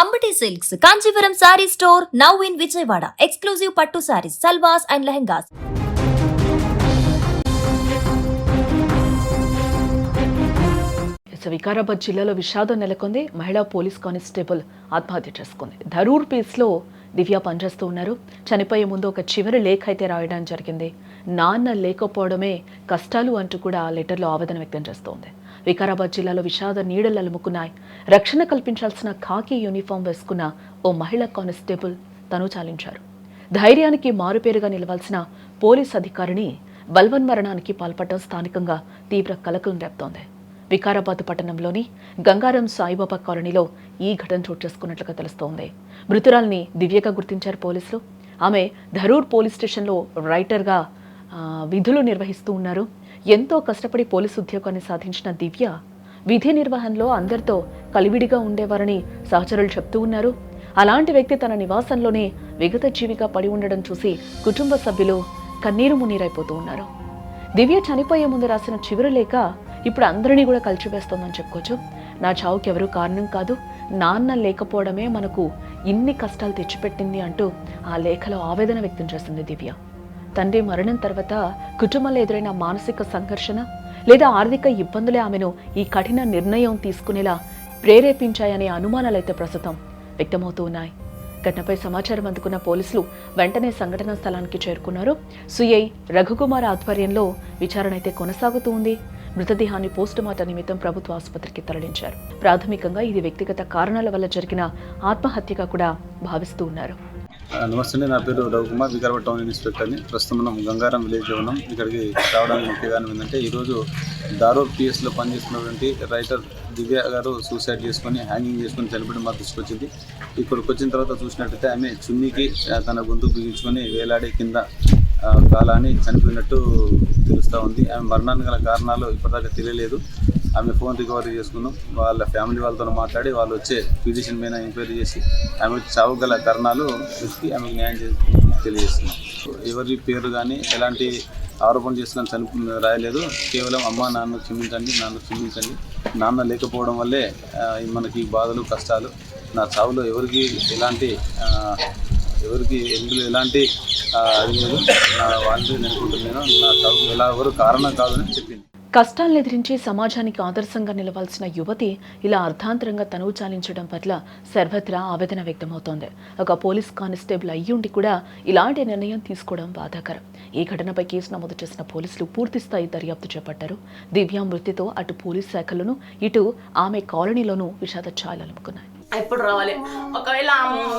Ambati Silks, Kanchivaram Saree Store, now in Vijayawada. Exclusive Pattu Sarees, Salwas and Lehengas. Vikarabad జిల్లాలో విషాదం నెలకొంది. మహిళా police constable ఆత్మహత్య చేసుకుంది. ధరూర్ పీస్లో దివ్య పనిచేస్తూ ఉన్నారు. చనిపోయే ముందు ఒక చివరి లేఖ అయితే రాయడం జరిగింది. నాన్న లేకపోవడమే కష్టాలు అంటూ కూడా ఆ లెటర్లో ఆవేదన వ్యక్తం చేస్తోంది. వికారాబాద్ జిల్లాలో విషాద నీడలు అలుముకున్నాయి. రక్షణ కల్పించాల్సిన ఖాకీ యూనిఫామ్ వేసుకున్న ఓ మహిళా కానిస్టేబుల్ తను చాలించారు. ధైర్యానికి మారుపేరుగా నిలవాల్సిన పోలీస్ అధికారిని బల్వన్మరణానికి పాల్పడడం స్థానికంగా తీవ్ర కలకలం రేపుతోంది. వికారాబాద్ పట్టణంలోని గంగారం సాయిబాబా కాలనీలో ఈ ఘటన చోటు చేసుకున్నట్లుగా తెలుస్తోంది. మృతురాల్ని దివ్యగా గుర్తించారు పోలీసులు. ఆమె ధరూర్ పోలీస్ స్టేషన్లో రైటర్గా విధులు నిర్వహిస్తూ ఉన్నారు. ఎంతో కష్టపడి పోలీసు ఉద్యోగాన్ని సాధించిన దివ్య విధి నిర్వహణలో అందరితో కలివిడిగా ఉండేవారని సహచరులు చెప్తూ ఉన్నారు. అలాంటి వ్యక్తి తన నివాసంలోనే విగత జీవిగా పడి ఉండడం చూసి కుటుంబ సభ్యులు కన్నీరు మున్నీరైపోతూ ఉన్నారు. దివ్య చనిపోయే ముందు రాసిన చివరి లేఖ ఇప్పుడు అందరినీ కూడా కలిచివేస్తోందని చెప్పుకోవచ్చు. నా చావుకి ఎవరూ కారణం కాదు, నాన్న లేకపోవడమే మనకు ఇన్ని కష్టాలు తెచ్చిపెట్టింది అంటూ ఆ లేఖలో ఆవేదన వ్యక్తం చేసింది దివ్య. తండ్రి మరణం తర్వాత కుటుంబంలో ఎదురైన మానసిక సంఘర్షణ లేదా ఆర్థిక ఇబ్బందులే ఆమెను ఈ కఠిన నిర్ణయం తీసుకునేలా ప్రేరేపించాయనే అనుమానాలైతే ప్రస్తుతం వ్యక్తమవుతూ ఉన్నాయి. ఘటనపై సమాచారం అందుకున్న పోలీసులు వెంటనే సంఘటనా స్థలానికి చేరుకున్నారు. సిఐ రఘుకుమార్ ఆధ్వర్యంలో విచారణ అయితే కొనసాగుతూ ఉంది. మృతదేహాన్ని పోస్టుమార్టం నిమిత్తం ప్రభుత్వ ఆసుపత్రికి తరలించారు. ప్రాథమికంగా ఇది వ్యక్తిగత కారణాల వల్ల జరిగిన ఆత్మహత్యగా కూడా భావిస్తూ ఉన్నారు. నమస్తే, నా పేరు రఘుకుమార్, వికారాబాద్ టౌన్ ఇన్స్పెక్టర్ని. ప్రస్తుతం మనం గంగారం విలేజ్లో ఉన్నాం. ఇక్కడికి రావడానికి ముఖ్య కారణం ఏంటంటే ఈరోజు ధారూర్ పిఎస్లో పనిచేస్తున్నటువంటి రైటర్ దివ్య గారు సూసైడ్ చేసుకొని హ్యాంగింగ్ చేసుకొని చనిపోవడం మా దృష్టికి వచ్చింది. ఇక్కడికి వచ్చిన తర్వాత చూసినట్టయితే ఆమె చున్నీకి తన గొంతు బిగించుకొని వేలాడే కింద కాలాన్ని చనిపోయినట్టు తెలుస్తూ ఉంది. ఆమె మరణానికి గల కారణాలు ఇప్పటిదాకా తెలియలేదు. ఆమె ఫోన్ రికవరీ చేసుకున్నాం. వాళ్ళ ఫ్యామిలీ వాళ్ళతో మాట్లాడి వాళ్ళు వచ్చే ఫిజిషియన్ పైన ఎంక్వైరీ చేసి ఆమె చావు గల కారణాలు వెతికి ఆమెకు న్యాయం తెలియజేస్తున్నాం. ఎవరి పేరు కానీ ఎలాంటి ఆరోపణ చేసుకుని రాయలేదు. కేవలం అమ్మ నాన్న క్షమించండి, నాన్న లేకపోవడం వల్లే మనకి బాధలు కష్టాలు, నా చావులో ఎవరికి ఎందులో ఎలాంటి అది లేదు, వాళ్ళు నెనుకుంటున్నాను, నా చావుకు ఎవరు కారణం కాదని చెప్పింది. కష్టాలను ఎదిరించి సమాజానికి ఆదర్శంగా నిలవాల్సిన యువతి ఇలా అర్ధాంతరంగా తనువు చాలించడం పట్ల సర్వత్రా ఆవేదన వ్యక్తమవుతోంది. ఒక పోలీస్ కానిస్టేబుల్ అయ్యుండి కూడా ఇలాంటి నిర్ణయం తీసుకోవడం బాధాకరం. ఈ ఘటనపై కేసు నమోదు చేసిన పోలీసులు పూర్తిస్థాయి దర్యాప్తు చేపట్టారు. దివ్య మృతితో అటు పోలీస్ శాఖలోనూ ఇటు ఆమె కాలనీలోనూ విషాద ఛాయలు అలుముకున్నాయి. ఎప్పుడు రావాలి, ఒకవేళ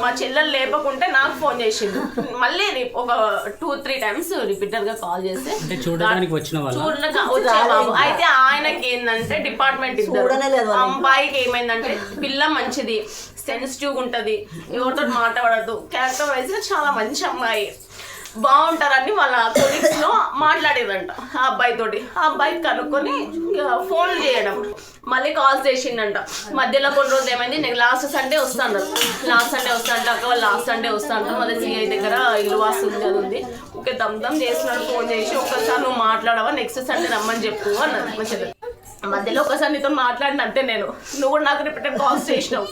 మా చెల్లెలు లేపకుంటే నాకు ఫోన్ చేసిండు. మళ్ళీ ఒక 2-3 టైమ్స్ రిపీటెడ్ గా కాల్ చేసి చూడడానికి వచ్చిన అయితే ఆయనకి ఏంటంటే డిపార్ట్మెంట్ ఇద్దరు. అమ్మాయికి ఏమైందంటే పిల్ల మంచిది, సెన్సిటివ్ ఉంటది, ఎవరితో మాట్లాడదు, క్యారెక్టర్ వైజ్ చాలా మంచి అమ్మాయి, బాగుంటారని వాళ్ళ కొలీగ్స్ లో మాట్లాడేదంట ఆ అబ్బాయితోటి. ఆ అబ్బాయి కనుక్కొని ఫోన్ చేయడం, మళ్ళీ కాల్స్ చేసిండంట. మధ్యలో కొన్ని రోజులు ఏమైంది, నేను లాస్ట్ సండే వస్తాను అక్క వాళ్ళు లాస్ట్ సండే వస్తాను, మళ్ళీ సిఐ దగ్గర ఇల్లు వాస్తుంది అది ఉంది, ఓకే దమ్ చేస్తున్నాడు. ఫోన్ చేసి ఒక్కసారి నువ్వు మాట్లాడవా, నెక్స్ట్ సండే రమ్మని చెప్పు అన్నది మా చెల్లెలు. మధ్యలో ఒకసారి నీతో మాట్లాడిన అంతే, నువ్వు కూడా నాకు రిపీటెడ్ కాల్స్ చేసినావు,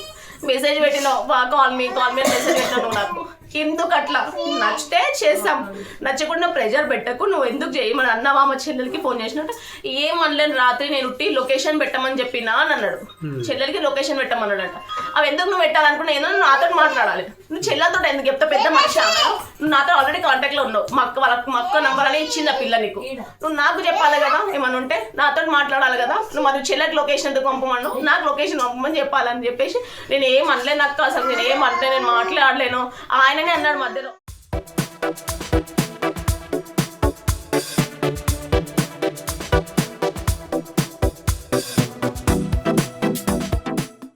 మెసేజ్ పెట్టినావు, కాల్ మీ మెసేజ్ పెట్టినావు. నాకు ఎందుకు అట్లా, నచ్చితే చేస్తాం, నచ్చకుండా ప్రెజర్ పెట్టకు, నువ్వు ఎందుకు చేయమని అన్నావా? మా చెల్లెలకి ఫోన్ చేసినట్టు ఏమనలేను, రాత్రి నేను ఉట్టి లొకేషన్ పెట్టమని చెప్పినా అని అన్నాడు. చెల్లెలకి లొకేషన్ పెట్టమన్నాడట. అవి ఎందుకు నువ్వు పెట్టాలనుకున్నా, ఏదో నువ్వు నాతో మాట్లాడాలి, నువ్వు చెల్లెలతో ఎందుకు చెప్తా, పెద్ద మనిషి నువ్వు నాతో ఆల్రెడీ కాంటాక్ట్ లో ఉన్నావు, మా అక్క నంబర్ అని ఇచ్చింది ఆ పిల్ల నీకు, నువ్వు నాకు చెప్పాలి కదా, ఏమన్నా ఉంటే నాతో మాట్లాడాలి కదా, నువ్వు మరి చెల్లెకి లొకేషన్ ఎందుకు పంపమను, నాకు లొకేషన్ పంపమని చెప్పాలని చెప్పేసి నేను ఏమనలేను అక్క, అసలు నేను ఏమంటే నేను మాట్లాడలేను ఆయననే అన్నాడు మధ్యలో.